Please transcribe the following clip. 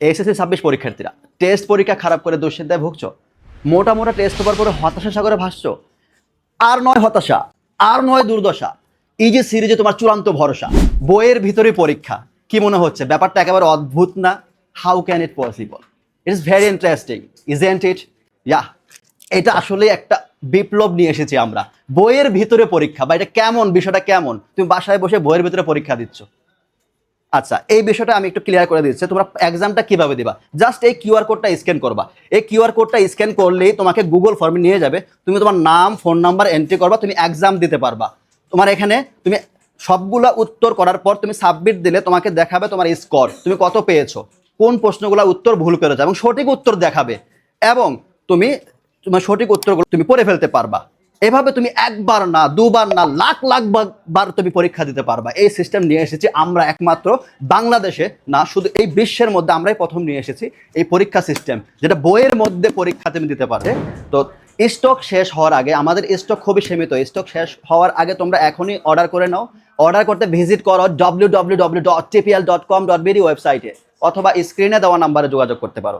SSC 26 পরীক্ষার্থীরা test পরীক্ষা খারাপ করে দুশ্চিন্তায় ভুগছো, মোটা মোটা টেস্ট পেপার করে হতাশা সাগরে ভাসছো। আর নয় হতাশা, আর নয় দুর্দশা, ইজি সিরিজে তোমার চূড়ান্ত ভরসা। বইয়ের ভিতরে পরীক্ষা, কি মনে হচ্ছে ব্যাপারটা একেবারে অদ্ভুত না? How can it possible? It is very interesting, isn't it? Yeah, এটা আসলে একটা বিপ্লব নিয়ে এসেছি আমরা। বইয়ের ভিতরে পরীক্ষা, বা এটা কেমন, বিষয়টা কেমন? তুমি বাসায় বসে বইয়ের ভিতরে পরীক্ষা দিচ্ছ। আচ্ছা, এই বিষয়টা আমি একটু ক্লিয়ার করে দিচ্ছি। তোমরা এক্সামটা কিভাবে দিবা? জাস্ট এই কিউআর কোডটা স্ক্যান করবা। এই কিউআর কোডটা স্ক্যান করলেই তোমাকে গুগল ফর্মে নিয়ে যাবে। তুমি তোমার নাম, ফোন নাম্বার এন্ট্রি করবা, তুমি এক্সাম দিতে পারবা। তোমার এখানে তুমি সবগুলা উত্তর করার পর তুমি সাবমিট দিলে তোমাকে দেখাবে তোমার স্কোর, তুমি কত পেয়েছো, কোন প্রশ্নগুলো উত্তর ভুল করেছো, এবং সঠিক উত্তর দেখাবে। এবং তুমি তোমার সঠিক উত্তরগুলো তুমি পড়ে ফেলতে পারবা। এভাবে তুমি একবার না, দুবার না, লাখ লাখ বার তুমি পরীক্ষা দিতে পারবা। এই সিস্টেম নিয়ে এসেছি আমরা একমাত্র বাংলাদেশে না, শুধু এই বিশ্বের মধ্যে আমরাই প্রথম নিয়ে এসেছি এই পরীক্ষা সিস্টেম, যেটা বইয়ের মধ্যে পরীক্ষা তুমি দিতে পারবে। তো স্টক শেষ হওয়ার আগে, আমাদের স্টক খুবই সীমিত, স্টক শেষ হওয়ার আগে তোমরা এখনই অর্ডার করে নাও। অর্ডার করতে ভিজিট করো www.tpl.com.bd ওয়েবসাইটে, অথবা স্ক্রিনে দেওয়া নাম্বারে যোগাযোগ করতে পারো।